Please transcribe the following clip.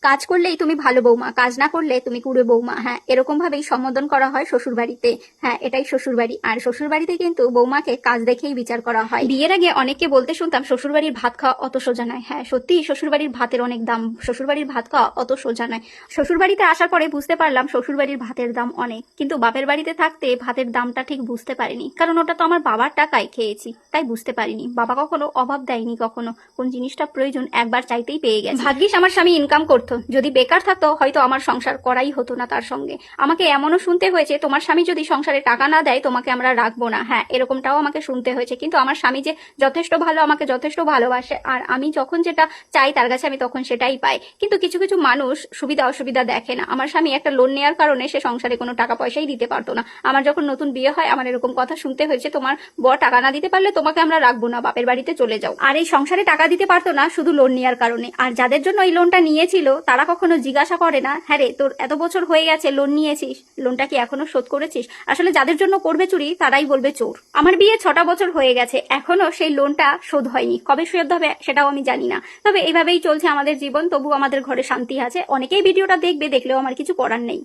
কাজ করলেই তুমি ভালো বৌমা, কাজ না করলে তুমি কুড়ে বৌমা। হ্যাঁ, এরকম ভাবেই সম্বোধন করা হয় শ্বশুর বাড়িতে। হ্যাঁ, এটাই শ্বশুর বাড়ি। আর শ্বশুর বাড়িতে কিন্তু বৌমাকে কাজ দেখেই বিচার করা হয়। বিয়ের আগে অনেককে বলতে শুনতাম শ্বশুর বাড়ির ভাত খাওয়া অত সোজা নয়। হ্যাঁ, সত্যি শ্বশুর বাড়ির ভাতের অনেক দাম, শ্বশুর বাড়ির ভাত খাওয়া অত সোজা নয়। শ্বশুর বাড়িতে আসার পরে বুঝতে পারলাম শ্বশুর বাড়ির ভাতের দাম অনেক, কিন্তু বাপের বাড়িতে থাকতে ভাতের দামটা ঠিক বুঝতে পারিনি, কারণ ওটা তো আমার বাবার টাকায় খেয়েছি, তাই বুঝতে পারিনি। বাবা কখনো অভাব দেয়নি, কখনো কোন জিনিসটা প্রয়োজন একবার চাইতেই পেয়ে গেছে। ভাগ্যিস আমার স্বামী ইনকাম করতো, যদি বেকার থাকতো হয়তো আমার সংসার করাই হতো না তার সঙ্গে। আমাকে এমনও শুনতে হয়েছে তোমার স্বামী যদি সংসারে টাকা না দেয় তোমাকে আমরা রাখবো না। হ্যাঁ, এরকমটাও আমাকে শুনতে হয়েছে, কিন্তু আমার স্বামী যে যথেষ্ট ভালো, আমাকে যথেষ্ট ভালোবাসে, আর আমি যখন যেটা চাই তার কাছে আমি তখন সেটাই পাই। কিন্তু কিছু কিছু মানুষ সুবিধা অসুবিধা দেখে না। আমার স্বামী একটা লোন নেওয়ার কারণে সে সংসারে কোনো টাকা পয়সাই দিতে পারতো না। আমার যখন নতুন বিয়ে হয় আমার এরকম কথা শুনতে হয়েছে, তোমার বর টাকা না দিতে পারলে তোমাকে আমরা রাখবো না, বাপের বাড়িতে চলে যাও। আর এই সংসারে টাকা দিতে পারতো না শুধু লোন নেওয়ার কারণে। আর যাদের জন্য এই লোনটা নিয়েছিল তারা কখনো জিজ্ঞাসা করে না, হ্যাঁ রে তোর এত বছর হয়ে গেছে লোন নিয়েছিস, লোনটা কি এখনো শোধ করেছিস? আসলে যাদের জন্য করবে চুরি তারাই বলবে চোর। আমার বিয়ে 6টা বছর হয়ে গেছে, এখনো সেই লোনটা শোধ হয়নি। কবে শোধ হবে সেটাও আমি জানি না। তবে এইভাবেই চলছে আমাদের জীবন, তবু আমাদের ঘরে শান্তি আছে। অনেকেই ভিডিওটা দেখবে, দেখলেও আমার কিছু করার নেই।